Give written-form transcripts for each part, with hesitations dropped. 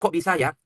kok bisa ya,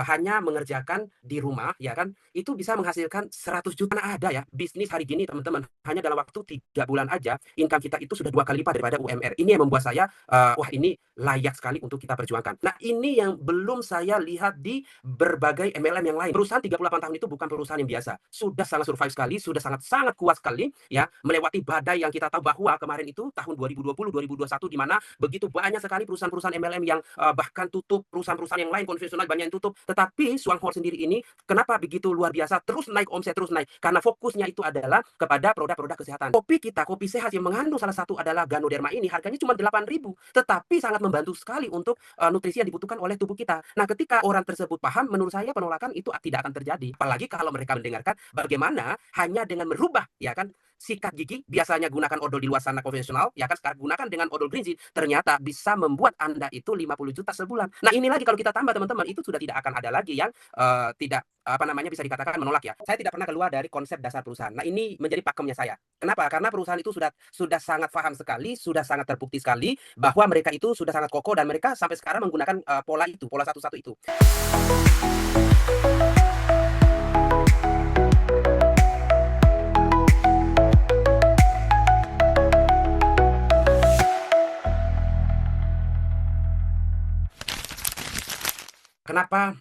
hanya mengerjakan di rumah ya kan, itu bisa menghasilkan 100 juta. Mana ada ya bisnis hari gini teman-teman, hanya dalam waktu 3 bulan aja income kita itu sudah 2 kali lipat daripada UMR. Ini yang membuat saya, wah ini layak sekali untuk kita perjuangkan. Nah ini yang belum saya lihat di berbagai MLM yang lain. Perusahaan 38 tahun itu bukan perusahaan yang biasa, sudah sangat survive sekali, sudah sangat kuat sekali ya, melewati badai yang kita tahu bahwa kemarin itu tahun 2020, 2021 di mana begitu banyak sekali perusahaan-perusahaan MLM yang, bahkan tutup, perusahaan-perusahaan yang lain konvensional banyak yang tutup. Tetapi Swanghor sendiri ini kenapa begitu luar biasa, terus naik omset, terus naik? Karena fokusnya itu adalah kepada produk-produk kesehatan. Kopi kita, kopi sehat yang mengandung salah satu adalah Ganoderma ini harganya cuma 8.000, tetapi sangat membantu sekali untuk, nutrisi yang dibutuhkan oleh tubuh kita. Nah, ketika orang tersebut paham, menurut saya penolakan itu tidak akan terjadi. Apalagi kalau mereka mendengarkan bagaimana hanya dengan merubah, ya kan, sikat gigi, biasanya gunakan odol di luar sana konvensional, ya kan, sekarang gunakan dengan odol green tea, ternyata bisa membuat Anda itu 50 juta sebulan. Nah, ini lagi kalau kita tambah teman-teman, itu sudah tidak akan ada lagi yang tidak apa namanya bisa dikatakan menolak ya. Saya tidak pernah keluar dari konsep dasar perusahaan. Nah, ini menjadi pakemnya saya. Kenapa? Karena perusahaan itu sudah sangat paham sekali, sudah sangat terbukti sekali bahwa mereka itu sudah sangat kokoh dan mereka sampai sekarang menggunakan pola itu, pola satu-satu itu. Kenapa,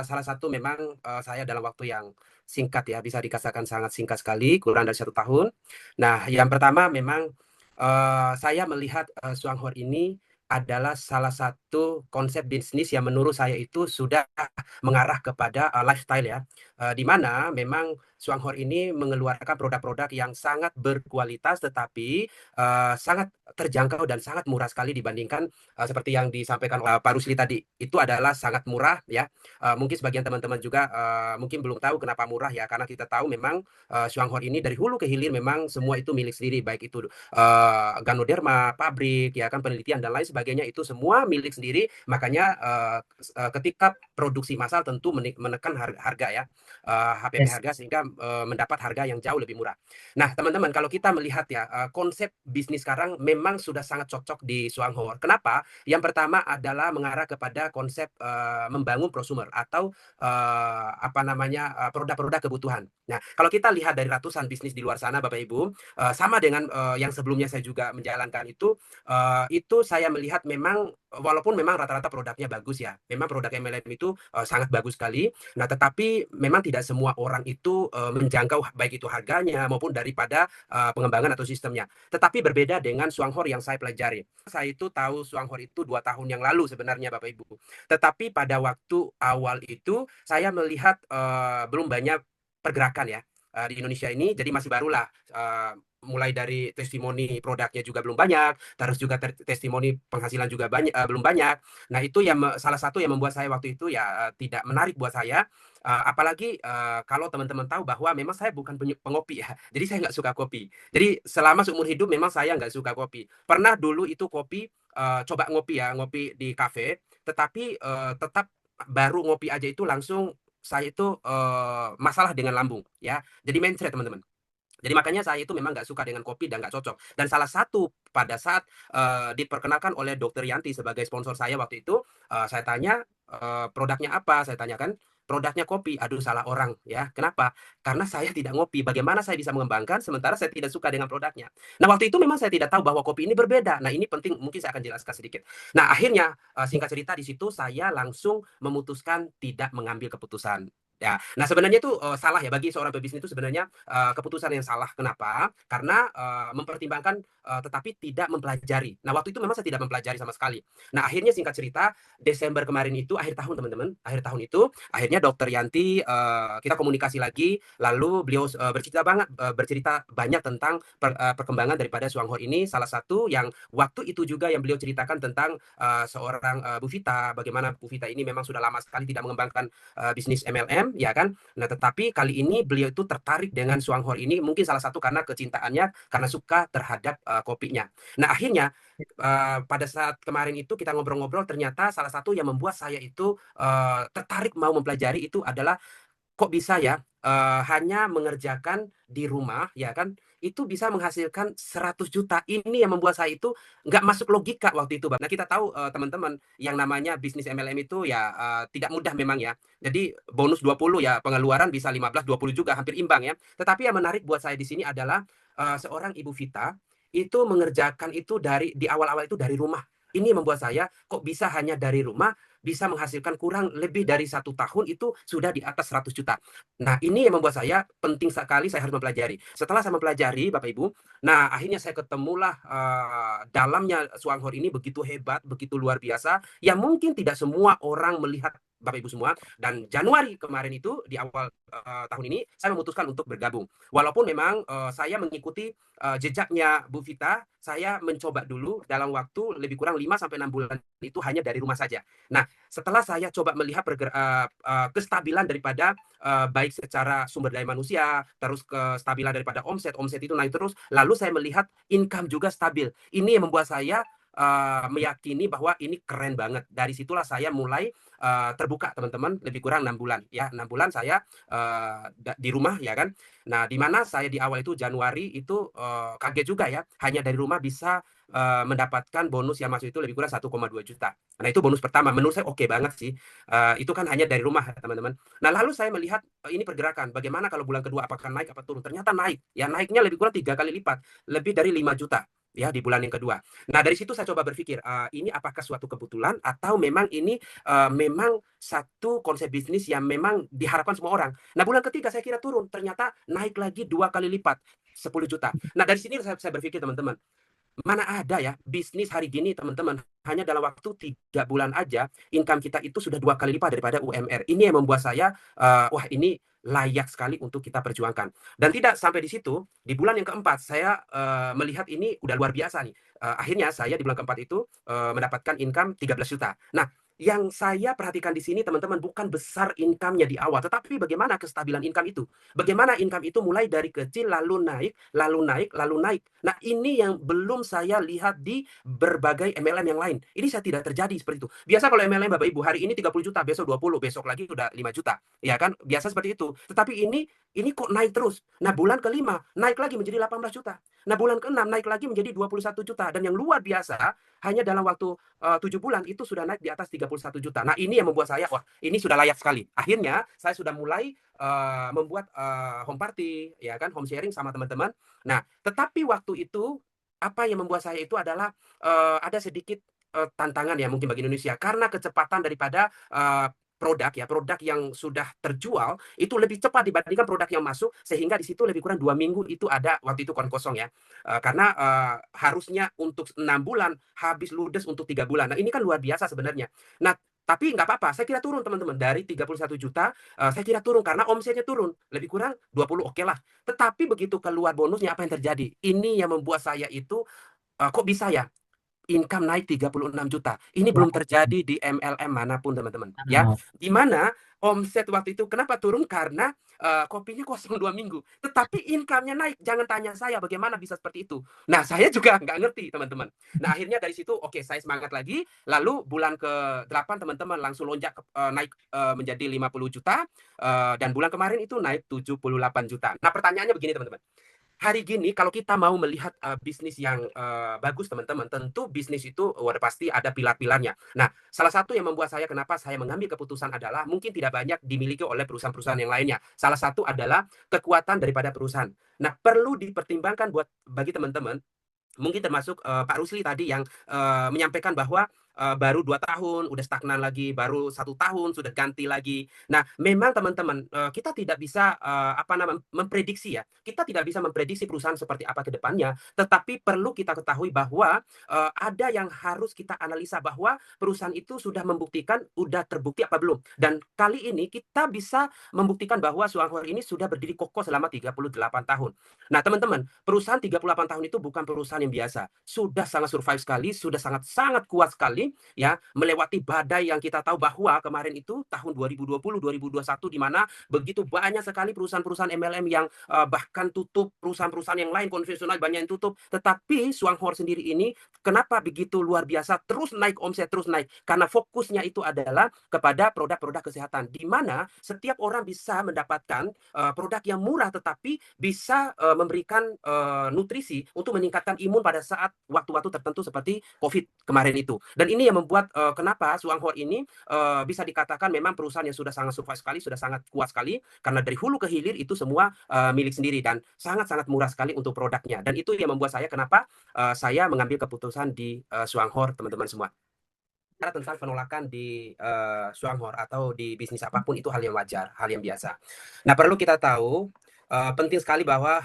salah satu memang, saya dalam waktu yang singkat ya, bisa dikatakan sangat singkat sekali, kurang dari 1 tahun. Nah, yang pertama memang, saya melihat, Swanghor ini adalah salah satu konsep bisnis yang menurut saya itu sudah mengarah kepada, lifestyle ya, di mana memang Swanghor ini mengeluarkan produk-produk yang sangat berkualitas, tetapi, sangat terjangkau dan sangat murah sekali dibandingkan seperti yang disampaikan, Pak Rusli tadi, itu adalah sangat murah ya, mungkin sebagian teman-teman juga, mungkin belum tahu kenapa murah ya, karena kita tahu memang, Swanghor ini dari hulu ke hilir memang semua itu milik sendiri, baik itu, Ganoderma, pabrik, ya kan, penelitian dan lain sebagainya itu semua milik sendiri, makanya, ketika produksi massal tentu menekan harga ya, HPP Yes. harga sehingga, mendapat harga yang jauh lebih murah. Nah, teman-teman kalau kita melihat ya, konsep bisnis sekarang memang sudah sangat cocok di Swanghor. Kenapa? Yang pertama adalah mengarah kepada konsep, membangun prosumer atau, apa namanya, produk-produk kebutuhan. Nah, kalau kita lihat dari ratusan bisnis di luar sana Bapak Ibu, sama dengan, yang sebelumnya saya juga menjalankan itu saya melihat memang walaupun memang rata-rata produknya bagus ya, memang produk MLM itu, sangat bagus sekali. Nah, tetapi memang tidak semua orang itu, menjangkau baik itu harganya maupun daripada, pengembangan atau sistemnya. Tetapi berbeda dengan Swanghor yang saya pelajari. Saya itu tahu Swanghor itu 2 tahun yang lalu sebenarnya Bapak Ibu. Tetapi pada waktu awal itu saya melihat, belum banyak pergerakan ya, di Indonesia ini jadi masih barulah, mulai dari testimoni produknya juga belum banyak, terus juga testimoni penghasilan juga belum banyak. Nah itu yang salah satu yang membuat saya waktu itu ya, tidak menarik buat saya, apalagi, kalau teman-teman tahu bahwa memang saya bukan pengopi ya, jadi saya nggak suka kopi. Jadi selama seumur hidup memang saya nggak suka kopi. Pernah dulu itu kopi, coba ngopi ya, ngopi di kafe, tetapi, tetap baru ngopi aja itu langsung saya itu, masalah dengan lambung ya, jadi mencret teman-teman. Jadi makanya saya itu memang nggak suka dengan kopi dan nggak cocok. Dan salah satu pada saat, diperkenalkan oleh Dokter Yanti sebagai sponsor saya waktu itu, saya tanya, "Produknya apa?" Saya tanyakan, "Produknya kopi." Aduh salah orang ya. Kenapa? Karena saya tidak ngopi. Bagaimana saya bisa mengembangkan sementara saya tidak suka dengan produknya. Nah waktu itu memang saya tidak tahu bahwa kopi ini berbeda. Nah ini penting mungkin saya akan jelaskan sedikit. Nah akhirnya, singkat cerita di situ saya langsung memutuskan tidak mengambil keputusan. Ya, nah sebenarnya itu, salah ya bagi seorang pebisnis itu sebenarnya, keputusan yang salah. Kenapa? Karena, mempertimbangkan, tetapi tidak mempelajari. Nah, waktu itu memang saya tidak mempelajari sama sekali. Nah, akhirnya singkat cerita, Desember kemarin itu, akhir tahun teman-teman, akhir tahun itu, akhirnya Dokter Yanti, kita komunikasi lagi, lalu beliau, bercerita banyak tentang perkembangan daripada Swanghor ini. Salah satu yang waktu itu juga yang beliau ceritakan tentang, seorang, Bu Vita, bagaimana Bu Vita ini memang sudah lama sekali tidak mengembangkan, bisnis MLM, ya kan. Nah, tetapi kali ini beliau itu tertarik dengan Swanghor ini mungkin salah satu karena kecintaannya, karena suka terhadap, kopinya. Nah, akhirnya, pada saat kemarin itu kita ngobrol-ngobrol ternyata salah satu yang membuat saya itu, tertarik mau mempelajari itu adalah kok bisa ya, hanya mengerjakan di rumah, ya kan, itu bisa menghasilkan 100 juta. Ini yang membuat saya itu nggak masuk logika waktu itu, Bang. Nah, kita tahu, teman-teman, yang namanya bisnis MLM itu ya, tidak mudah memang ya. Jadi bonus 20 ya, pengeluaran bisa 15, 20 juga, hampir imbang ya. Tetapi yang menarik buat saya di sini adalah, seorang Ibu Vita, itu mengerjakan itu di awal-awal itu dari rumah. Ini yang membuat saya, kok bisa hanya dari rumah, bisa menghasilkan kurang lebih dari 1 tahun itu sudah di atas 100 juta. Nah, ini yang membuat saya penting sekali saya harus mempelajari. Setelah saya mempelajari, Bapak Ibu, nah akhirnya saya ketemulah, dalamnya Swanghor ini begitu hebat, begitu luar biasa, yang mungkin tidak semua orang melihat, Bapak Ibu semua. Dan Januari kemarin itu, di awal, tahun ini, saya memutuskan untuk bergabung. Walaupun memang, saya mengikuti, jejaknya Bu Vita, saya mencoba dulu dalam waktu lebih kurang 5 sampai 6 bulan itu hanya dari rumah saja. Nah, setelah saya coba melihat kestabilan daripada, baik secara sumber daya manusia, terus kestabilan daripada omset, omset itu naik terus, lalu saya melihat income juga stabil. Ini yang membuat saya, meyakini bahwa ini keren banget. Dari situlah saya mulai, terbuka teman-teman, lebih kurang 6 bulan ya, 6 bulan saya, di rumah ya kan. Nah, di mana saya di awal itu Januari itu, kaget juga ya, hanya dari rumah bisa, mendapatkan bonus yang masuk itu lebih kurang 1,2 juta. Nah, itu bonus pertama, menurut saya oke banget sih, itu kan hanya dari rumah teman-teman. Nah, lalu saya melihat, ini pergerakan, bagaimana kalau bulan kedua apakah naik apa turun? Ternyata naik, ya naiknya lebih kurang 3 kali lipat, lebih dari 5 juta ya di bulan yang kedua. Nah, dari situ saya coba berpikir, ini apakah suatu kebetulan atau memang ini, memang satu konsep bisnis yang memang diharapkan semua orang. Nah, bulan ketiga saya kira turun, ternyata naik lagi 2 kali lipat, 10 juta. Nah, dari sini saya berpikir teman-teman, mana ada ya bisnis hari gini teman-teman, hanya dalam waktu 3 bulan aja income kita itu sudah 2 kali lipat daripada UMR. Ini yang membuat saya, wah ini layak sekali untuk kita perjuangkan. Dan tidak sampai di situ, di bulan yang keempat saya, melihat ini udah luar biasa nih. Akhirnya saya di bulan keempat itu, mendapatkan income 13 juta. Nah, yang saya perhatikan di sini teman-teman bukan besar income-nya di awal, tetapi bagaimana kestabilan income itu. Bagaimana income itu mulai dari kecil lalu naik, lalu naik, lalu naik. Nah, ini yang belum saya lihat di berbagai MLM yang lain. Ini saya tidak terjadi seperti itu. Biasa kalau MLM Bapak Ibu, hari ini 30 juta, besok 20, besok lagi udah 5 juta. Ya kan? Biasa seperti itu. Tetapi ini kok naik terus. Nah, bulan kelima naik lagi menjadi 18 juta. Nah, bulan keenam naik lagi menjadi 21 juta. Dan yang luar biasa, hanya dalam waktu 7 bulan itu sudah naik di atas 31 juta. Nah, ini yang membuat saya, wah, ini sudah layak sekali. Akhirnya saya sudah mulai membuat home party, ya kan, home sharing sama teman-teman. Nah, tetapi waktu itu apa yang membuat saya itu adalah ada sedikit tantangan ya mungkin bagi Indonesia karena kecepatan daripada produk yang sudah terjual itu lebih cepat dibandingkan produk yang masuk sehingga di situ lebih kurang 2 minggu itu ada waktu itu kosong ya. Karena harusnya untuk 6 bulan habis ludes untuk 3 bulan. Nah, ini kan luar biasa sebenarnya. Nah, tapi nggak apa-apa, saya kira turun teman-teman dari 31 juta, saya kira turun karena omsetnya turun lebih kurang 20 oke lah. Tetapi begitu keluar bonusnya apa yang terjadi? Ini yang membuat saya itu, kok bisa ya income naik 36 juta. Ini belum Wow. terjadi di MLM manapun teman-teman, ya. Di mana omset waktu itu kenapa turun? Karena, kopinya kosong 2 minggu, tetapi income-nya naik. Jangan tanya saya bagaimana bisa seperti itu. Nah, saya juga nggak ngerti teman-teman. Nah, akhirnya dari situ oke saya semangat lagi, lalu bulan ke-8 teman-teman langsung lonjak naik, menjadi 50 juta, dan bulan kemarin itu naik 78 juta. Nah, pertanyaannya begini teman-teman, hari gini kalau kita mau melihat, bisnis yang, bagus teman-teman, tentu bisnis itu udah pasti ada pilar-pilarnya. Nah, salah satu yang membuat saya kenapa saya mengambil keputusan adalah mungkin tidak banyak dimiliki oleh perusahaan-perusahaan yang lainnya. Salah satu adalah kekuatan daripada perusahaan. Nah, perlu dipertimbangkan bagi teman-teman. Mungkin termasuk, Pak Rusli tadi yang, menyampaikan bahwa, baru 2 tahun udah stagnan lagi, baru 1 tahun sudah ganti lagi. Nah, memang teman-teman, kita tidak bisa, apa namanya, memprediksi ya, kita tidak bisa memprediksi perusahaan seperti apa ke depannya, tetapi perlu kita ketahui bahwa, ada yang harus kita analisa bahwa perusahaan itu sudah membuktikan, udah terbukti apa belum. Dan kali ini kita bisa membuktikan bahwa Suanghor ini sudah berdiri kokoh selama 38 tahun. Nah, teman-teman, perusahaan 38 tahun itu bukan perusahaan yang biasa. Sudah sangat survive sekali, sudah sangat-sangat kuat sekali sendiri ya, melewati badai yang kita tahu bahwa kemarin itu tahun 2020, 2021 di mana begitu banyak sekali perusahaan-perusahaan MLM yang bahkan tutup, perusahaan-perusahaan yang lain konvensional banyak yang tutup. Tetapi Swanghor sendiri ini kenapa begitu luar biasa terus naik omset, terus naik? Karena fokusnya itu adalah kepada produk-produk kesehatan, di mana setiap orang bisa mendapatkan produk yang murah tetapi bisa memberikan nutrisi untuk meningkatkan imun pada saat waktu-waktu tertentu seperti COVID kemarin itu. Dan ini yang membuat kenapa Swanghor ini bisa dikatakan memang perusahaan yang sudah sangat survive sekali, sudah sangat kuat sekali, karena dari hulu ke hilir itu semua milik sendiri dan sangat-sangat murah sekali untuk produknya. Dan itu yang membuat saya kenapa saya mengambil keputusan di Swanghor, teman-teman semua. Tentang penolakan di Swanghor atau di bisnis apapun itu hal yang wajar, hal yang biasa. Nah, perlu kita tahu penting sekali bahwa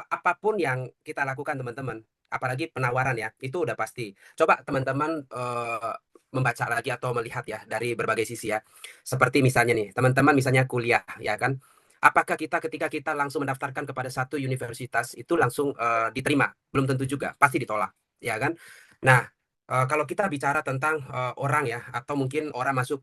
apapun yang kita lakukan teman-teman, apalagi penawaran ya, itu udah pasti. Coba teman-teman membaca lagi atau melihat ya dari berbagai sisi ya. Seperti misalnya nih, teman-teman misalnya kuliah ya kan. Apakah kita ketika kita langsung mendaftarkan kepada satu universitas itu langsung diterima? Belum tentu juga, pasti ditolak, ya kan? Nah, kalau kita bicara tentang orang ya atau mungkin orang masuk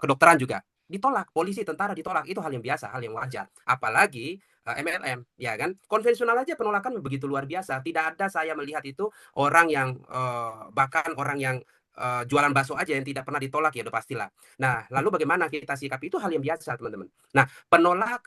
kedokteran juga ditolak, polisi, tentara ditolak, itu hal yang biasa, hal yang wajar. Apalagi MLM, ya kan? Konvensional aja penolakan begitu luar biasa. Tidak ada saya melihat itu orang yang bahkan orang yang jualan bakso aja yang tidak pernah ditolak ya udah pastilah. Nah, lalu bagaimana kita sikapi itu hal yang biasa, teman-teman. Nah,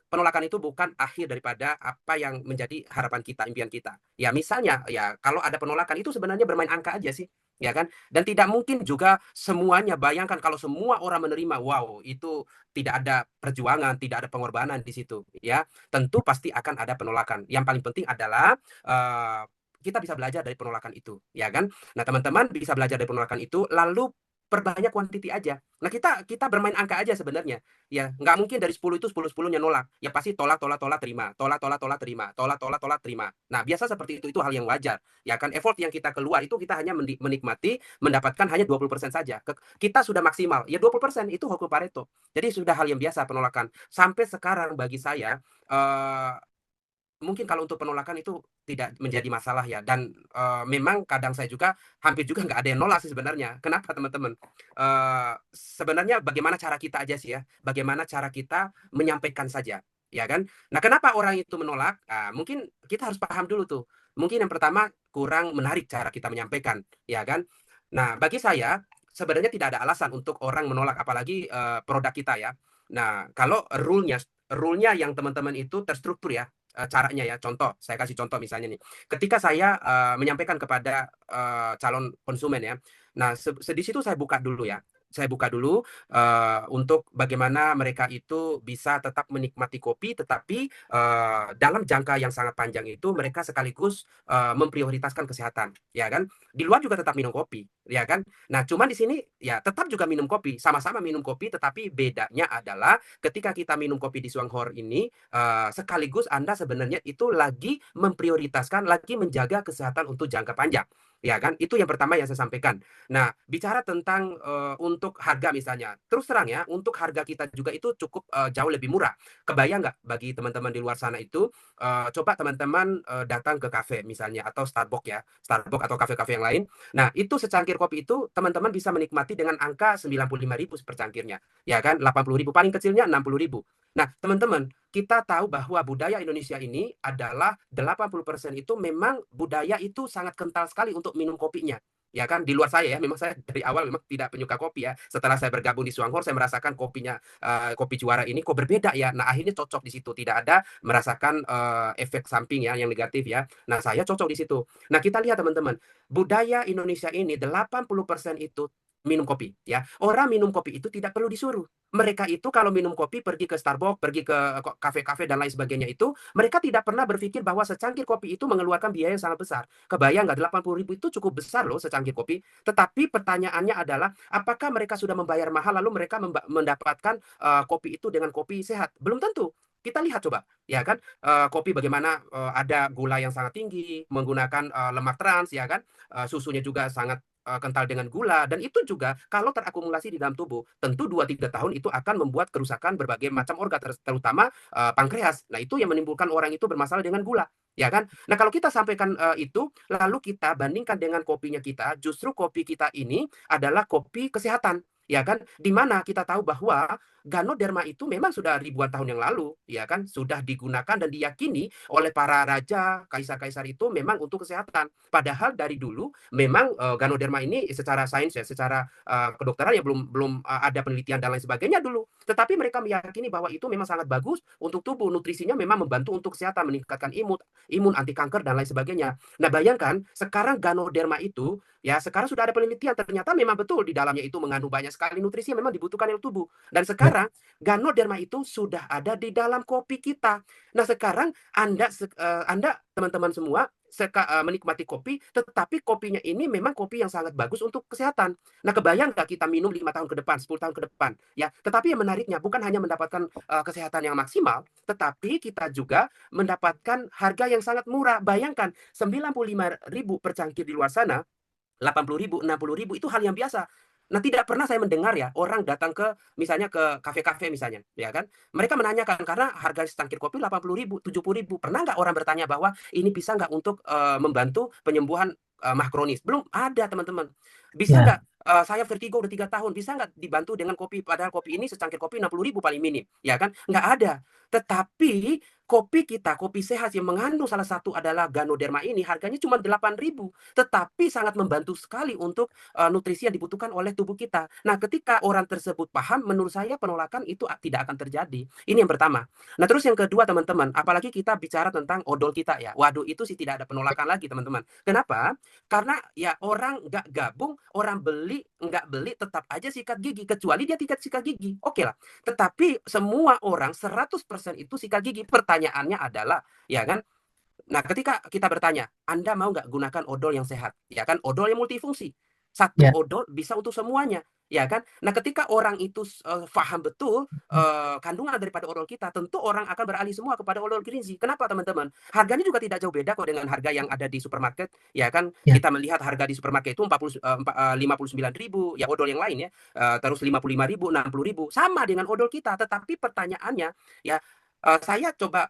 penolakan itu bukan akhir daripada apa yang menjadi harapan kita, impian kita. Ya, misalnya ya kalau ada penolakan itu sebenarnya bermain angka aja sih, ya kan? Dan tidak mungkin juga semuanya, bayangkan kalau semua orang menerima, wow, itu tidak ada perjuangan, tidak ada pengorbanan di situ, ya. Tentu pasti akan ada penolakan. Yang paling penting adalah kita bisa belajar dari penolakan itu, ya kan? Nah, teman-teman bisa belajar dari penolakan itu, lalu perbanyak quantity aja. Nah, kita bermain angka aja sebenarnya. Ya, nggak mungkin dari 10 itu 10-10-nya nolak. Ya pasti tolak, tolak, tolak, terima. Tolak, tolak, tolak, terima. Tolak, tolak, tolak, terima. Nah, biasa seperti itu hal yang wajar. Ya kan, effort yang kita keluar itu kita hanya menikmati, mendapatkan hanya 20% saja. Kita sudah maksimal, ya 20% itu hukum Pareto. Jadi sudah hal yang biasa penolakan. Sampai sekarang bagi saya, mungkin kalau untuk penolakan itu tidak menjadi masalah ya dan memang kadang saya juga hampir juga nggak ada yang nolak sih sebenarnya. Kenapa teman-teman? Sebenarnya bagaimana cara kita aja sih ya, bagaimana cara kita menyampaikan saja, ya kan? Nah, kenapa orang itu menolak? Mungkin kita harus paham dulu tuh. Mungkin yang pertama kurang menarik cara kita menyampaikan, ya kan? Nah, bagi saya sebenarnya tidak ada alasan untuk orang menolak apalagi produk kita ya. Nah, kalau rule-nya yang teman-teman itu terstruktur ya, caranya ya. Contoh, saya kasih contoh misalnya nih, ketika saya menyampaikan kepada calon konsumen ya, nah di situ saya buka dulu ya. Saya buka dulu untuk bagaimana mereka itu bisa tetap menikmati kopi, tetapi dalam jangka yang sangat panjang itu mereka sekaligus memprioritaskan kesehatan, ya kan? Di luar juga tetap minum kopi, ya kan? Nah, cuman di sini ya tetap juga minum kopi, sama-sama minum kopi, tetapi bedanya adalah ketika kita minum kopi di Swanghor ini sekaligus Anda sebenarnya itu lagi memprioritaskan, lagi menjaga kesehatan untuk jangka panjang, ya kan? Itu yang pertama yang saya sampaikan. Nah, bicara tentang untuk harga misalnya, terus terang ya, untuk harga kita juga itu cukup jauh lebih murah. Kebayang nggak bagi teman-teman di luar sana itu, coba teman-teman datang ke kafe misalnya atau Starbucks ya, Starbucks atau kafe-kafe yang lain. Nah, itu secangkir kopi itu teman-teman bisa menikmati dengan angka 95.000 per cangkirnya, ya kan? 80.000 paling kecilnya 60.000. Nah, teman-teman, kita tahu bahwa budaya Indonesia ini adalah 80% itu memang budaya itu sangat kental sekali untuk minum kopinya. Ya kan, di luar saya ya, memang saya dari awal memang tidak penyuka kopi ya. Setelah saya bergabung di Swanghor, saya merasakan kopinya, kopi Juara ini kok berbeda ya. Nah, akhirnya cocok di situ, tidak ada merasakan efek samping ya yang negatif ya. Nah, saya cocok di situ. Nah, kita lihat teman-teman, budaya Indonesia ini 80% itu minum kopi ya. Orang minum kopi itu tidak perlu disuruh. Mereka itu kalau minum kopi pergi ke Starbucks, pergi ke kafe-kafe dan lain sebagainya itu, mereka tidak pernah berpikir bahwa secangkir kopi itu mengeluarkan biaya yang sangat besar. Kebayang nggak 80.000 itu cukup besar loh secangkir kopi. Tetapi pertanyaannya adalah apakah mereka sudah membayar mahal lalu mereka mendapatkan kopi itu dengan kopi sehat? Belum tentu. Kita lihat coba, ya kan? Kopi bagaimana ada gula yang sangat tinggi, menggunakan lemak trans, ya kan? Susunya juga sangat kental dengan gula, dan itu juga kalau terakumulasi di dalam tubuh, tentu 2-3 tahun itu akan membuat kerusakan berbagai macam organ, terutama pankreas. Nah, itu yang menimbulkan orang itu bermasalah dengan gula, ya kan? Nah, kalau kita sampaikan itu, lalu kita bandingkan dengan kopinya kita, justru kopi kita ini adalah kopi kesehatan, ya kan? Di mana kita tahu bahwa Ganoderma itu memang sudah ribuan tahun yang lalu, ya kan, sudah digunakan dan diyakini oleh para raja, kaisar-kaisar itu memang untuk kesehatan. Padahal dari dulu memang Ganoderma ini secara sains ya, secara kedokteran ya belum belum ada penelitian dan lain sebagainya dulu. Tetapi mereka meyakini bahwa itu memang sangat bagus untuk tubuh, nutrisinya memang membantu untuk kesehatan, meningkatkan imun anti kanker dan lain sebagainya. Nah, bayangkan sekarang Ganoderma itu ya sekarang sudah ada penelitian, ternyata memang betul di dalamnya itu mengandung banyak sekali nutrisi yang memang dibutuhkan oleh tubuh. Dan Ya, sekarang Ganoderma itu sudah ada di dalam kopi kita. Nah, sekarang Anda teman-teman semua menikmati kopi, tetapi kopinya ini memang kopi yang sangat bagus untuk kesehatan. Nah, kebayang nggak kita minum 5 tahun ke depan, 10 tahun ke depan, ya. Tetapi yang menariknya bukan hanya mendapatkan kesehatan yang maksimal, tetapi kita juga mendapatkan harga yang sangat murah. Bayangkan 95.000 per cangkir di luar sana, 80.000, 60.000 itu hal yang biasa. Nah, tidak pernah saya mendengar ya orang datang ke misalnya ke kafe-kafe misalnya, ya kan? Mereka menanyakan karena harga secangkir kopi 80.000, 70.000. Pernah nggak orang bertanya bahwa ini bisa nggak untuk membantu penyembuhan mah kronis? Belum ada, teman-teman. Bisa ya, nggak saya vertigo udah 3 tahun, bisa nggak dibantu dengan kopi? Padahal kopi ini secangkir kopi 60.000 paling minim, ya kan? Nggak ada. Tetapi kopi kita, kopi sehat yang mengandung salah satu adalah Ganoderma ini harganya cuma 8.000, tetapi sangat membantu sekali untuk nutrisi yang dibutuhkan oleh tubuh kita. Nah, ketika orang tersebut paham, menurut saya penolakan itu tidak akan terjadi. Ini yang pertama. Nah, terus yang kedua, teman-teman, apalagi kita bicara tentang odol kita ya. Waduh, itu sih tidak ada penolakan lagi, teman-teman. Kenapa? Karena ya orang nggak gabung, orang beli, nggak beli, tetap aja sikat gigi. Kecuali dia tidak sikat gigi. Oke lah. Tetapi semua orang 100% itu sikat gigi. Pertanyaannya adalah, ya kan, nah, ketika kita bertanya, Anda mau nggak gunakan odol yang sehat? Ya kan, odol yang multifungsi. Satu ya. odol bisa untuk semuanya, ya kan? Nah, ketika orang itu paham betul kandungan daripada odol kita, tentu orang akan beralih semua kepada odol Greenzy. Kenapa, teman-teman? Harganya juga tidak jauh beda kok dengan harga yang ada di supermarket, ya kan? Ya. Kita melihat harga di supermarket itu 59.000, ya odol yang lain ya, terus 55.000, 60.000, sama dengan odol kita. Tetapi pertanyaannya, ya, saya coba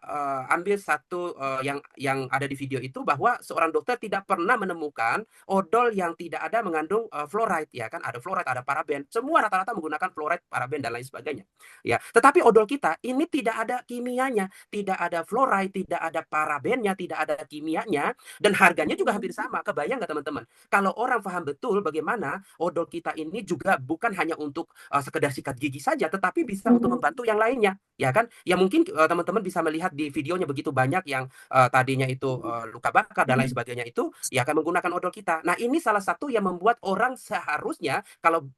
ambil satu yang ada di video itu bahwa seorang dokter tidak pernah menemukan odol yang tidak ada mengandung fluoride, ya kan, ada fluoride, ada paraben, semua rata-rata menggunakan fluoride, paraben dan lain sebagainya, ya. Tetapi odol kita ini tidak ada kimianya, tidak ada fluoride, tidak ada parabennya, tidak ada kimianya, dan harganya juga hampir sama. Kebayang nggak, teman-teman, kalau orang paham betul bagaimana odol kita ini juga bukan hanya untuk sekedar sikat gigi saja, tetapi bisa untuk membantu yang lainnya, ya kan? Ya mungkin teman-teman bisa melihat di videonya begitu banyak yang tadinya itu luka bakar dan lain sebagainya itu ya akan menggunakan odol kita. Nah, ini salah satu yang membuat orang seharusnya kalau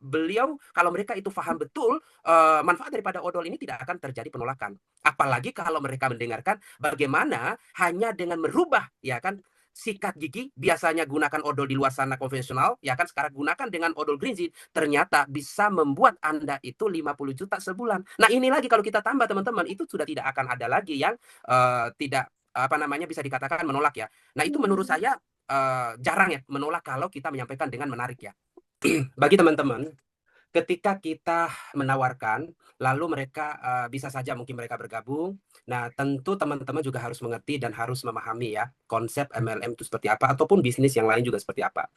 mereka itu paham betul manfaat daripada odol ini, tidak akan terjadi penolakan. Apalagi kalau mereka mendengarkan bagaimana hanya dengan merubah, ya kan, sikat gigi biasanya gunakan odol di luar sana konvensional, ya kan, sekarang gunakan dengan odol Greenzy, ternyata bisa membuat Anda itu 50 juta sebulan. Nah, ini lagi kalau kita tambah, teman-teman, itu sudah tidak akan ada lagi yang tidak apa namanya bisa dikatakan menolak ya. Nah, itu menurut saya jarang ya menolak kalau kita menyampaikan dengan menarik ya. Bagi teman-teman, ketika kita menawarkan, lalu mereka bisa saja mungkin mereka bergabung. Nah, tentu teman-teman juga harus mengerti dan harus memahami ya konsep MLM itu seperti apa ataupun bisnis yang lain juga seperti apa.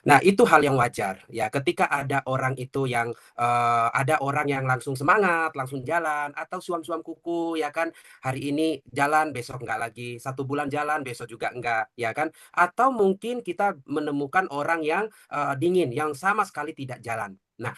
Nah, itu hal yang wajar ya ketika ada orang itu yang ada orang yang langsung semangat, langsung jalan atau suam-suam kuku, ya kan. Hari ini jalan, besok enggak lagi. 1 bulan jalan, besok juga enggak, ya kan. Atau mungkin kita menemukan orang yang dingin, yang sama sekali tidak jalan. Nah,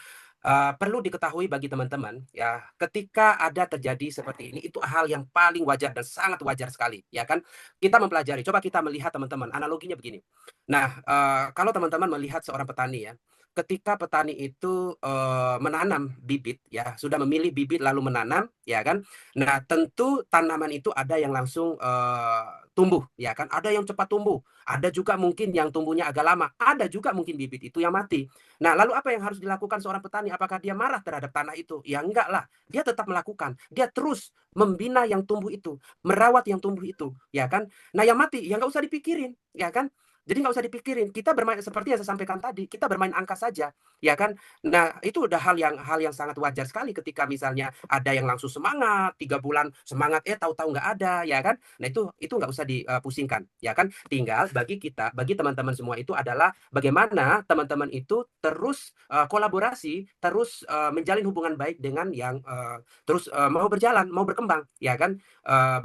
perlu diketahui bagi teman-teman ya, ketika ada terjadi seperti ini, itu hal yang paling wajar dan sangat wajar sekali, ya kan. Kita mempelajari, coba kita melihat, teman-teman, analoginya begini. Nah, kalau teman-teman melihat seorang petani ya, ketika petani itu menanam bibit ya, sudah memilih bibit lalu menanam, ya kan. Nah, tentu tanaman itu ada yang langsung tumbuh, ya kan. Ada yang cepat tumbuh, ada juga mungkin yang tumbuhnya agak lama, ada juga mungkin bibit itu yang mati. Nah, lalu apa yang harus dilakukan seorang petani? Apakah dia marah terhadap tanah itu? Ya enggak lah, dia tetap melakukan. Dia terus membina yang tumbuh itu, merawat yang tumbuh itu, ya kan. Nah, yang mati ya nggak usah dipikirin, ya kan. Jadi nggak usah dipikirin, kita bermain seperti yang saya sampaikan tadi, kita bermain angka saja, ya kan. Nah, itu udah hal yang sangat wajar sekali ketika misalnya ada yang langsung semangat, 3 bulan semangat, tahu-tahu nggak ada, ya kan. Nah, itu nggak usah dipusingkan, ya kan. Tinggal bagi teman-teman semua itu adalah bagaimana teman-teman itu terus, kolaborasi, terus, menjalin hubungan baik dengan yang, terus, mau berjalan, mau berkembang, ya kan.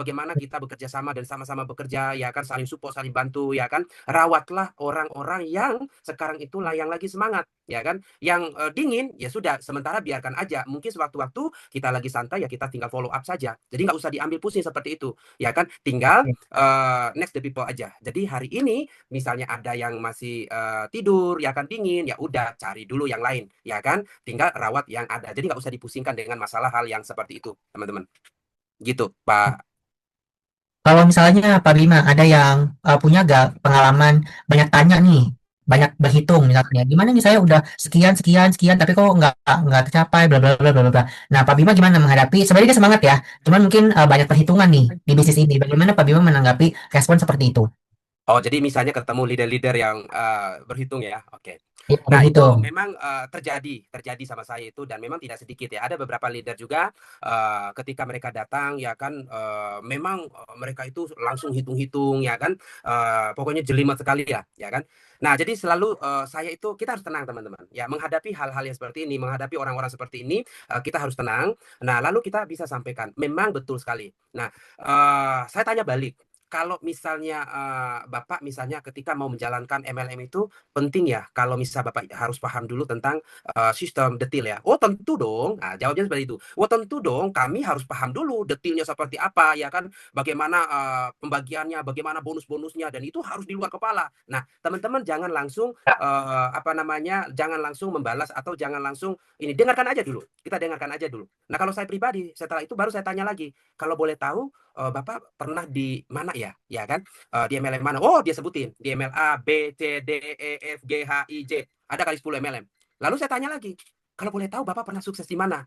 Bagaimana kita bekerja sama dan sama-sama bekerja, ya kan, saling support, saling bantu, ya kan. Rawatlah orang-orang yang sekarang itu yang lagi semangat, ya kan. Yang, dingin, ya sudah sementara biarkan aja. Mungkin sewaktu-waktu kita lagi santai, ya kita tinggal follow up saja. Jadi nggak usah diambil pusing seperti itu, ya kan. Tinggal, next the people aja. Jadi hari ini misalnya ada yang masih, tidur, ya kan, dingin, ya udah cari dulu yang lain, ya kan. Tinggal rawat yang ada. Jadi nggak usah dipusingkan dengan masalah hal yang seperti itu, teman-teman. Gitu, Pak. Kalau misalnya Pak Bima ada yang punya gak pengalaman banyak tanya nih, banyak berhitung misalnya, gimana nih saya udah sekian sekian sekian tapi kok nggak tercapai bla bla bla bla bla. Nah Pak Bima gimana menghadapi? Sebenarnya dia semangat ya, cuman mungkin banyak perhitungan nih di bisnis ini. Bagaimana Pak Bima menanggapi respon seperti itu? Oh, jadi misalnya ketemu leader-leader yang, berhitung ya? Oke. Ya, Nah, itu berhitung. memang, terjadi sama saya itu dan memang tidak sedikit ya. Ada beberapa leader juga, ketika mereka datang ya kan, memang, mereka itu langsung hitung-hitung ya kan, pokoknya jelimet sekali ya kan. Nah, jadi selalu, saya itu kita harus tenang teman-teman, ya menghadapi hal-hal yang seperti ini, menghadapi orang-orang seperti ini, kita harus tenang. Nah, lalu kita bisa sampaikan, memang betul sekali. Nah, saya tanya balik, kalau misalnya, Bapak misalnya ketika mau menjalankan MLM itu penting ya kalau misal Bapak harus paham dulu tentang, sistem detail ya? "Oh tentu dong." Nah, jawabnya seperti itu. "Oh tentu dong, kami harus paham dulu detailnya seperti apa ya kan, bagaimana, pembagiannya, bagaimana bonus-bonusnya dan itu harus di luar kepala." Nah, teman-teman jangan langsung, apa namanya, jangan langsung membalas atau jangan langsung ini, dengarkan aja dulu, kita dengarkan aja dulu. Nah, kalau saya pribadi setelah itu baru saya tanya lagi, "Kalau boleh tahu, Bapak pernah di mana ya?" Ya kan, di MLM mana? Oh, dia sebutin, di MLA, B, C, D, E, F, G, H, I, J. Ada kali 10 MLM. Lalu saya tanya lagi, "Kalau boleh tahu Bapak pernah sukses di mana?"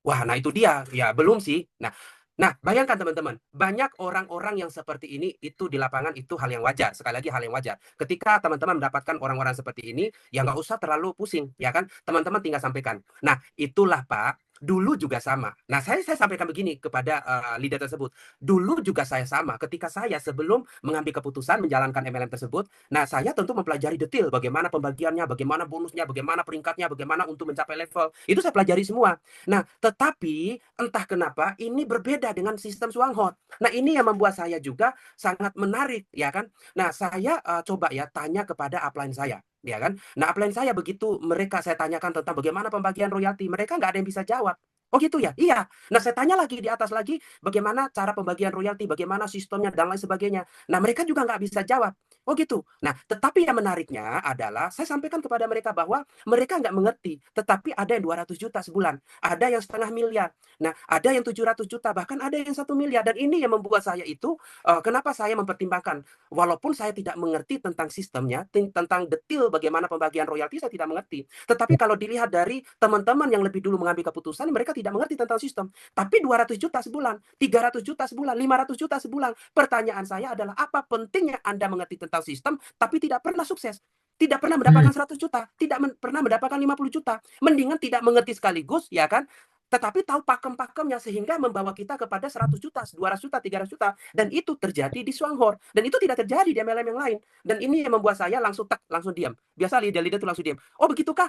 Wah, nah itu dia, ya belum sih. Nah, bayangkan teman-teman, banyak orang-orang yang seperti ini itu di lapangan itu hal yang wajar, sekali lagi hal yang wajar. Ketika teman-teman mendapatkan orang-orang seperti ini, ya nggak usah terlalu pusing, ya kan? Teman-teman tinggal sampaikan. Nah, itulah Pak, dulu juga sama. Nah, saya sampaikan begini kepada, leader tersebut, dulu juga saya sama, ketika saya sebelum mengambil keputusan menjalankan MLM tersebut, nah saya tentu mempelajari detail bagaimana pembagiannya, bagaimana bonusnya, bagaimana peringkatnya, bagaimana untuk mencapai level, itu saya pelajari semua. Nah, tetapi entah kenapa ini berbeda dengan sistem Swanghot. Nah, ini yang membuat saya juga sangat menarik, ya kan. Nah, saya, coba ya tanya kepada upline saya, ya kan. Nah, upline saya begitu mereka saya tanyakan tentang bagaimana pembagian royalti, mereka nggak ada yang bisa jawab. "Oh gitu ya?" "Iya." Nah, saya tanya lagi di atas lagi, bagaimana cara pembagian royalti, bagaimana sistemnya dan lain sebagainya. Nah, mereka juga nggak bisa jawab. "Oh gitu." Nah, tetapi yang menariknya adalah saya sampaikan kepada mereka bahwa mereka nggak mengerti, tetapi ada yang 200 juta sebulan, ada yang setengah miliar. Nah, ada yang 700 juta, bahkan ada yang 1 miliar. Dan ini yang membuat saya itu, kenapa saya mempertimbangkan, walaupun saya tidak mengerti tentang sistemnya, tentang detail bagaimana pembagian royalti, saya tidak mengerti. Tetapi kalau dilihat dari teman-teman yang lebih dulu mengambil keputusan, mereka tidak mengerti tentang sistem. Tapi 200 juta sebulan, 300 juta sebulan, 500 juta sebulan. Pertanyaan saya adalah, apa pentingnya Anda mengerti tentang sistem, tapi tidak pernah sukses? Tidak pernah Hmm. mendapatkan 100 juta, tidak pernah mendapatkan 50 juta. Mendingan tidak mengerti sekaligus, ya kan? Tetapi tahu pakem-pakemnya sehingga membawa kita kepada 100 juta, 200 juta, 300 juta. Dan itu terjadi di Swanghor. Dan itu tidak terjadi di MLM yang lain. Dan ini yang membuat saya langsung tak, langsung diam. Biasa leader-leader itu langsung diam. "Oh begitukah?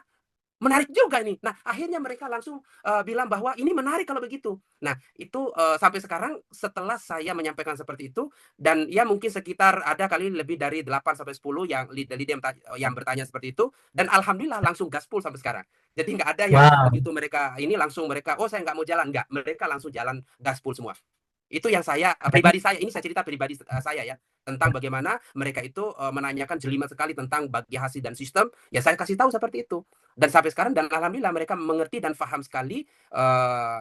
Menarik juga ini." Nah, akhirnya mereka langsung, bilang bahwa, "Ini menarik kalau begitu." Nah, itu, sampai sekarang setelah saya menyampaikan seperti itu dan ya mungkin sekitar ada kali lebih dari 8 sampai 10 yang leader-leader yang bertanya seperti itu dan alhamdulillah langsung gaspol sampai sekarang. Jadi nggak ada yang Wow. begitu mereka ini langsung mereka, "Oh saya nggak mau jalan." Nggak, mereka langsung jalan gaspol semua. Itu yang saya, pribadi saya, ini saya cerita pribadi, saya ya, tentang bagaimana mereka itu, menanyakan jelimet sekali tentang bagi hasil dan sistem, ya saya kasih tahu seperti itu. Dan sampai sekarang dan alhamdulillah mereka mengerti dan paham sekali,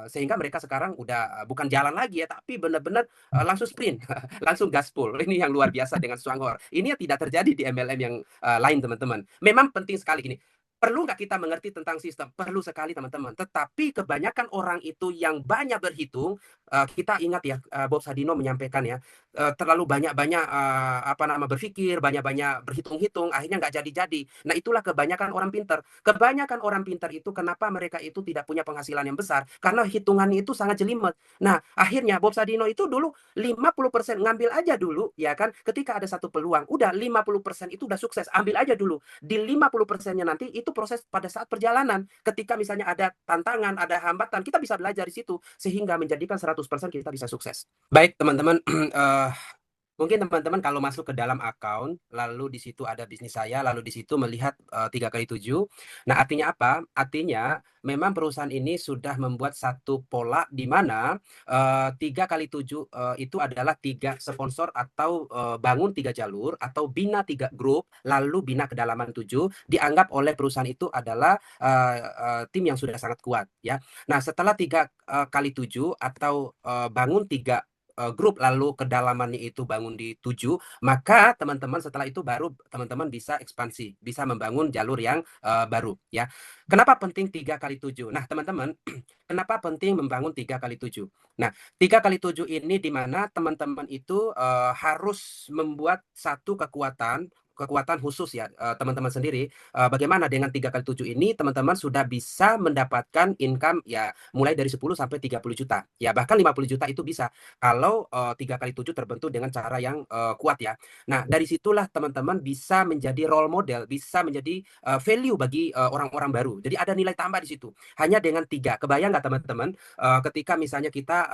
sehingga mereka sekarang udah bukan jalan lagi ya, tapi benar-benar, langsung sprint, langsung gaspol. Ini yang luar biasa dengan Swanghor. Ini yang tidak terjadi di MLM yang, lain teman-teman. Memang penting sekali gini, perlu nggak kita mengerti tentang sistem? Perlu sekali teman-teman. Tetapi kebanyakan orang itu yang banyak berhitung, kita ingat ya, Bob Sadino menyampaikan ya, terlalu banyak-banyak berpikir, banyak-banyak berhitung-hitung, akhirnya nggak jadi-jadi. Nah, itulah kebanyakan orang pinter. Kebanyakan orang pinter itu kenapa mereka itu tidak punya penghasilan yang besar? Karena hitungannya itu sangat jelimet. Nah, akhirnya Bob Sadino itu dulu 50% ngambil aja dulu, ya kan? Ketika ada satu peluang, udah 50% itu udah sukses, ambil aja dulu. Di 50%-nya nanti itu proses pada saat perjalanan. Ketika misalnya ada tantangan, ada hambatan, kita bisa belajar di situ sehingga menjadikan 100% kita bisa sukses. Baik, teman-teman, mungkin teman-teman kalau masuk ke dalam account, lalu di situ ada bisnis saya, lalu di situ melihat 3 kali 7. Nah, artinya apa? Artinya memang perusahaan ini sudah membuat satu pola di mana 3 kali 7 itu adalah 3 sponsor atau bangun 3 jalur atau bina 3 grup, lalu bina kedalaman 7, dianggap oleh perusahaan itu adalah tim yang sudah sangat kuat ya. Nah, setelah 3 kali 7 atau bangun 3 grup lalu kedalamannya itu bangun di 7, maka teman-teman setelah itu baru teman-teman bisa ekspansi, bisa membangun jalur yang baru ya. Kenapa penting 3 kali 7? Nah, teman-teman, kenapa penting membangun 3 kali 7? Nah, 3 kali 7 ini di mana teman-teman itu harus membuat satu kekuatan khusus ya, teman-teman sendiri. Bagaimana dengan 3 kali 7 ini teman-teman sudah bisa mendapatkan income ya mulai dari 10 sampai 30 juta. Ya, bahkan 50 juta itu bisa kalau 3 kali 7 terbentuk dengan cara yang kuat ya. Nah, dari situlah teman-teman bisa menjadi role model, bisa menjadi value bagi orang-orang baru. Jadi ada nilai tambah di situ. Hanya dengan 3. Kebayang nggak teman-teman, ketika misalnya kita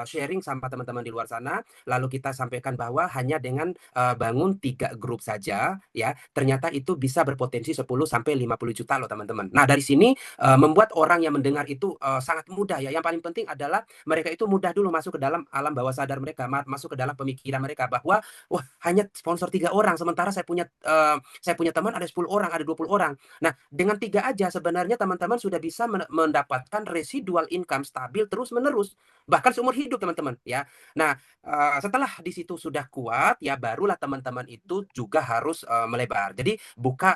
sharing sama teman-teman di luar sana, lalu kita sampaikan bahwa hanya dengan bangun 3 grup saja ya, ternyata itu bisa berpotensi 10 sampai 50 juta loh teman-teman. Nah, dari sini membuat orang yang mendengar itu sangat mudah ya. Yang paling penting adalah mereka itu mudah dulu masuk ke dalam alam bawah sadar mereka, masuk ke dalam pemikiran mereka bahwa wah, hanya sponsor 3 orang, sementara saya punya teman ada 10 orang, ada 20 orang. Nah, dengan 3 aja sebenarnya teman-teman sudah bisa mendapatkan residual income stabil terus menerus, bahkan seumur hidup teman-teman ya. Nah, setelah di situ sudah kuat ya, barulah teman-teman itu juga harus melebar. Jadi buka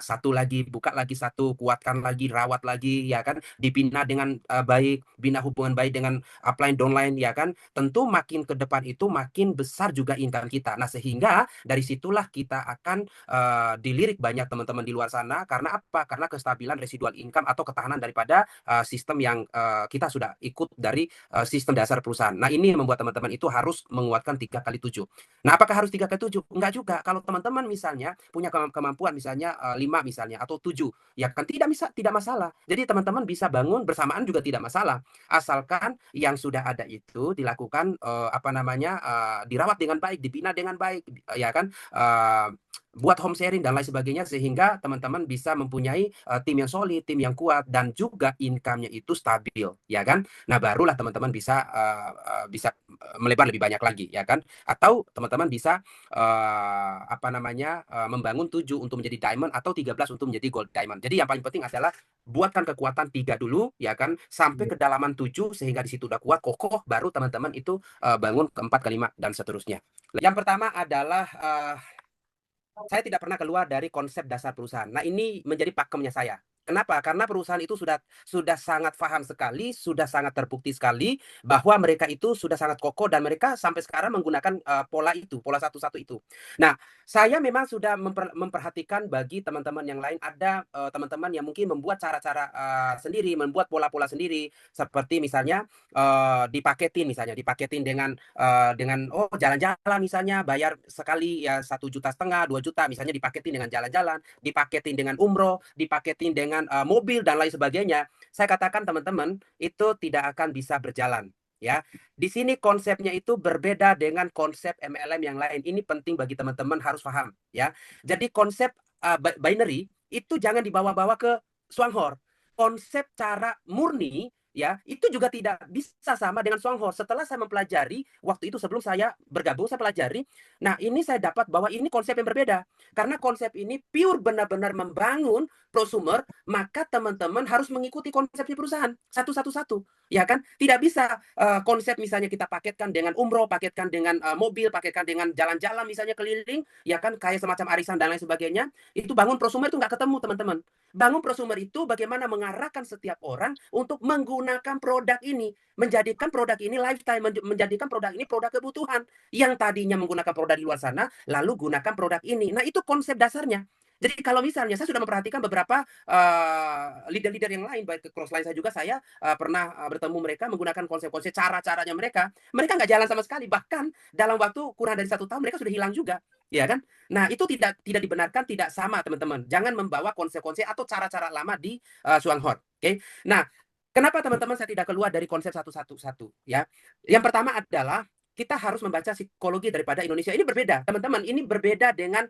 lagi satu, kuatkan lagi, rawat lagi ya kan, dibina dengan baik, bina hubungan baik dengan upline downline ya kan. Tentu makin ke depan itu makin besar juga income kita. Nah, sehingga dari situlah kita akan dilirik banyak teman-teman di luar sana. Karena apa? Karena kestabilan residual income atau ketahanan daripada sistem yang kita sudah ikut dari sistem dasar perusahaan. Nah, ini yang membuat teman-teman itu harus menguatkan 3 kali 7. Nah, apakah harus 3 kali 7? Enggak juga. Kalau teman-teman misalnya punya kemampuan misalnya 5 misalnya atau 7, ya kan tidak masalah. Jadi teman-teman bisa bangun bersamaan juga tidak masalah. Asalkan yang sudah ada itu dilakukan dirawat dengan baik, dibina dengan baik, ya kan? Buat home sharing dan lain sebagainya sehingga teman-teman bisa mempunyai tim yang solid, tim yang kuat dan juga income-nya itu stabil, ya kan? Nah, barulah teman-teman bisa melebar lebih banyak lagi, ya kan? Atau teman-teman bisa membangun 7 untuk menjadi diamond atau 13 untuk menjadi gold diamond. Jadi yang paling penting adalah buatkan kekuatan 3 dulu, ya kan? Sampai kedalaman 7 sehingga di situ udah kuat, kokoh, baru teman-teman itu bangun ke-4, ke-5 dan seterusnya. Yang pertama adalah saya tidak pernah keluar dari konsep dasar perusahaan. Nah, ini menjadi pakemnya saya. Kenapa? Karena perusahaan itu sudah sangat paham sekali, sudah sangat terbukti sekali bahwa mereka itu sudah sangat kokoh dan mereka sampai sekarang menggunakan pola itu, pola satu-satu itu. Nah, saya memang sudah memperhatikan bagi teman-teman yang lain ada teman-teman yang mungkin membuat cara-cara sendiri, membuat pola-pola sendiri seperti misalnya dipaketin dengan jalan-jalan misalnya bayar sekali ya 1,5 juta, 2 juta misalnya, dipaketin dengan jalan-jalan, dipaketin dengan umroh, dipaketin dengan mobil dan lain sebagainya. Saya katakan teman-teman itu tidak akan bisa berjalan ya. Di sini konsepnya itu berbeda dengan konsep MLM yang lain. Ini penting bagi teman-teman harus paham ya. Jadi konsep binary itu jangan dibawa-bawa ke Swanghor. Konsep cara murni ya, itu juga tidak bisa sama dengan Songhor. Setelah saya mempelajari, waktu itu sebelum saya bergabung, saya pelajari. Nah, ini saya dapat bahwa ini konsep yang berbeda. Karena konsep ini pure benar-benar membangun prosumer, maka teman-teman harus mengikuti konsepnya perusahaan. Satu-satu. Ya kan? Tidak bisa konsep misalnya kita paketkan dengan umroh, paketkan dengan mobil, paketkan dengan jalan-jalan misalnya keliling, ya kan? Kayak semacam arisan dan lain sebagainya. Itu bangun prosumer itu nggak ketemu, teman-teman. bangun prosumer itu bagaimana mengarahkan setiap orang untuk menggunakan produk ini, menjadikan produk ini lifetime, menjadikan produk ini produk kebutuhan. Yang tadinya menggunakan produk di luar sana, lalu gunakan produk ini. Nah, itu konsep dasarnya. Jadi kalau misalnya saya sudah memperhatikan beberapa leader-leader yang lain, baik ke crossline saya juga, saya pernah bertemu mereka menggunakan konsep-konsep cara-caranya mereka. Mereka nggak jalan sama sekali, bahkan dalam waktu kurang dari 1 tahun mereka sudah hilang juga, ya kan? Nah, itu tidak dibenarkan, tidak sama teman-teman. Jangan membawa konsep-konsep atau cara-cara lama di Zhuanghor. Oke. Nah, kenapa teman-teman saya tidak keluar dari konsep satu ya? Yang pertama adalah kita harus membaca psikologi daripada Indonesia. Ini berbeda, teman-teman. Ini berbeda dengan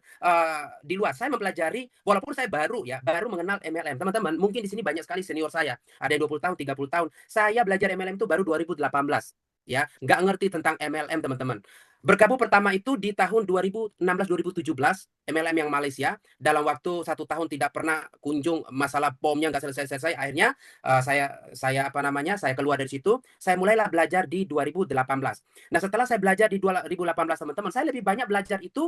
di luar. Saya mempelajari, walaupun saya baru mengenal MLM. Teman-teman, mungkin di sini banyak sekali senior saya. Ada yang 20 tahun, 30 tahun. Saya belajar MLM itu baru 2018. Ya, nggak ngerti tentang MLM, teman-teman. Bergabung pertama itu di tahun 2016-2017, MLM yang Malaysia. Dalam waktu 1 tahun tidak pernah kunjung, masalah POM-nya nggak selesai-selesai. Akhirnya saya keluar dari situ. Saya mulailah belajar di 2018. Nah, setelah saya belajar di 2018, teman-teman, saya lebih banyak belajar itu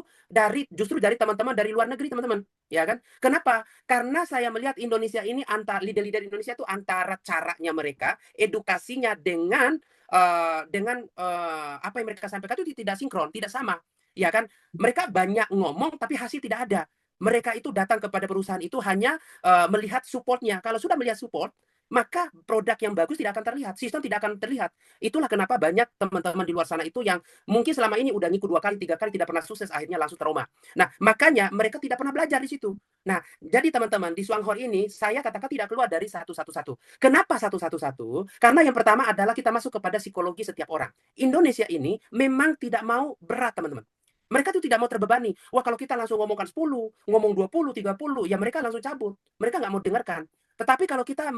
justru dari teman-teman dari luar negeri, teman-teman. Ya kan? Kenapa? Karena saya melihat Indonesia ini, leader-leader Indonesia itu antara caranya mereka, edukasinya dengan apa yang mereka sampaikan itu tidak sinkron, tidak sama. Ya kan? Mereka banyak ngomong tapi hasil tidak ada. Mereka itu datang kepada perusahaan itu hanya melihat supportnya. Kalau sudah melihat support, maka produk yang bagus tidak akan terlihat, sistem tidak akan terlihat. Itulah kenapa banyak teman-teman di luar sana itu yang mungkin selama ini udah ngikut 2 kali, 3 kali tidak pernah sukses, akhirnya langsung trauma. Nah, makanya mereka tidak pernah belajar di situ. Nah, jadi teman-teman di Zhuanghor ini saya katakan tidak keluar dari satu-satu. Kenapa satu-satu? Karena yang pertama adalah kita masuk kepada psikologi setiap orang. Indonesia ini memang tidak mau berat, teman-teman. Mereka tuh tidak mau terbebani. Wah, kalau kita langsung ngomongkan 10, ngomong 20, 30, ya mereka langsung cabut. Mereka nggak mau dengarkan. Tetapi kalau kita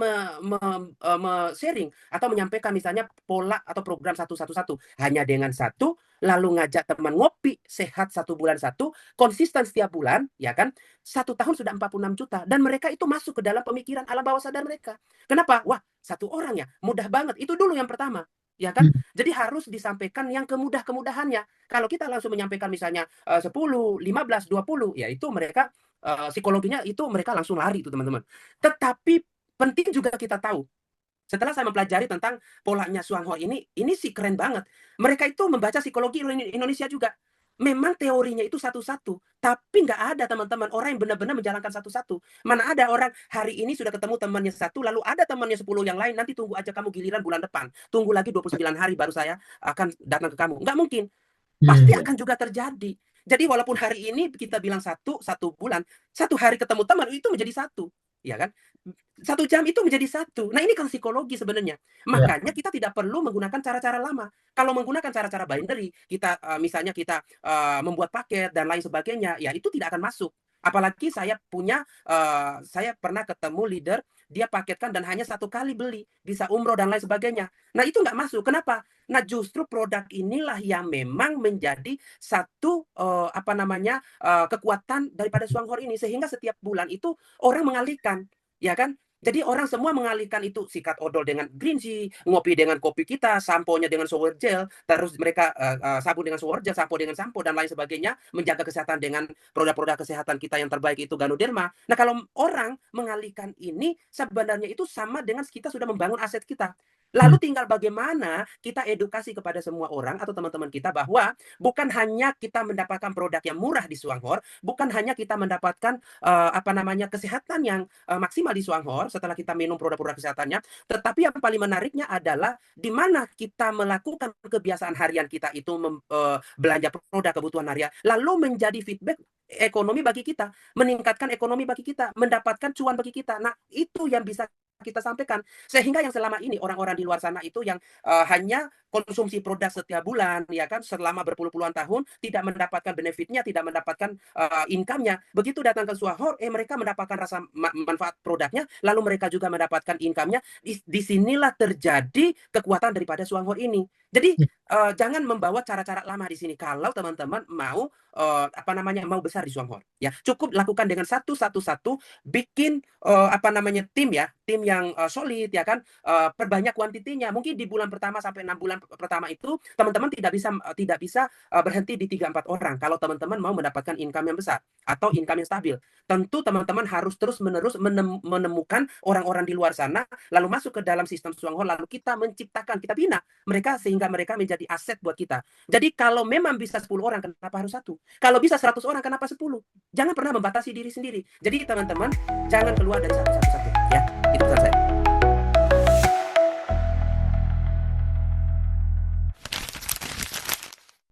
sharing atau menyampaikan misalnya pola atau program satu-satu, hanya dengan satu, lalu ngajak teman ngopi, sehat 1 bulan satu, konsisten setiap bulan, ya kan? 1 tahun sudah 46 juta. Dan mereka itu masuk ke dalam pemikiran alam bawah sadar mereka. Kenapa? Wah, 1 orang ya, mudah banget. Itu dulu yang pertama. Ya kan? Jadi harus disampaikan yang kemudahannya. Kalau kita langsung menyampaikan misalnya 10, 15, 20, ya itu mereka psikologinya itu mereka langsung lari itu, teman-teman. Tetapi penting juga kita tahu, setelah saya mempelajari tentang polanya Zhuanghor ini sih keren banget. Mereka itu membaca psikologi Indonesia juga. Memang teorinya itu satu-satu, tapi nggak ada, teman-teman, orang yang benar-benar menjalankan satu-satu. Mana ada orang hari ini sudah ketemu temannya 1, lalu ada temannya 10 yang lain, nanti tunggu aja kamu giliran bulan depan. Tunggu lagi 29 hari baru saya akan datang ke kamu. Nggak mungkin. Pasti akan juga terjadi. Jadi walaupun hari ini kita bilang 1 bulan, 1 hari ketemu teman itu menjadi 1, ya kan? 1 jam itu menjadi 1. Nah, ini kan psikologi sebenarnya. Ya. Makanya kita tidak perlu menggunakan cara-cara lama. Kalau menggunakan cara-cara binary, kita misalnya kita membuat paket dan lain sebagainya, ya itu tidak akan masuk. Apalagi saya pernah ketemu leader, dia paketkan dan hanya 1 kali beli, bisa umroh dan lain sebagainya. Nah, itu nggak masuk. Kenapa? Nah, justru produk inilah yang memang menjadi satu kekuatan daripada Zhuanghor ini, sehingga setiap bulan itu orang mengalihkan, ya kan? Jadi orang semua mengalihkan itu, sikat odol dengan green tea, ngopi dengan kopi kita, sampo-nya dengan shower gel, terus mereka sabun dengan shower gel, sampo dengan sampo dan lain sebagainya, menjaga kesehatan dengan produk-produk kesehatan kita yang terbaik itu Ganoderma. Nah, kalau orang mengalihkan ini sebenarnya itu sama dengan kita sudah membangun aset kita. Lalu tinggal bagaimana kita edukasi kepada semua orang atau teman-teman kita bahwa bukan hanya kita mendapatkan produk yang murah di Zhuanghor, bukan hanya kita mendapatkan kesehatan yang maksimal di Zhuanghor setelah kita minum produk-produk kesehatannya, tetapi yang paling menariknya adalah di mana kita melakukan kebiasaan harian kita itu belanja produk kebutuhan harian, lalu menjadi feedback ekonomi bagi kita, meningkatkan ekonomi bagi kita, mendapatkan cuan bagi kita. Nah, itu yang bisa kita sampaikan, sehingga yang selama ini orang-orang di luar sana itu yang hanya konsumsi produk setiap bulan, ya kan, selama berpuluh-puluhan tahun tidak mendapatkan benefitnya, tidak mendapatkan income-nya. Begitu datang ke Zhuanghor, mereka mendapatkan rasa manfaat produknya, lalu mereka juga mendapatkan income-nya. Disinilah terjadi kekuatan daripada Zhuanghor ini. Jadi jangan membawa cara-cara lama di sini. Kalau teman-teman mau mau besar di Zhuanghor, ya cukup lakukan dengan satu, bikin tim ya, tim yang solid, ya kan, perbanyak kuantitinya. Mungkin di bulan pertama sampai 6 bulan pertama itu teman-teman tidak bisa berhenti di 3-4 orang kalau teman-teman mau mendapatkan income yang besar atau income yang stabil. Tentu teman-teman harus terus-menerus menemukan orang-orang di luar sana, lalu masuk ke dalam sistem Suanghor, lalu kita kita bina mereka sehingga mereka menjadi aset buat kita. Jadi kalau memang bisa 10 orang, kenapa harus 1? Kalau bisa 100 orang, kenapa 10? Jangan pernah membatasi diri sendiri. Jadi teman-teman, jangan keluar dari satu-satu. Ya, itu pesan saya.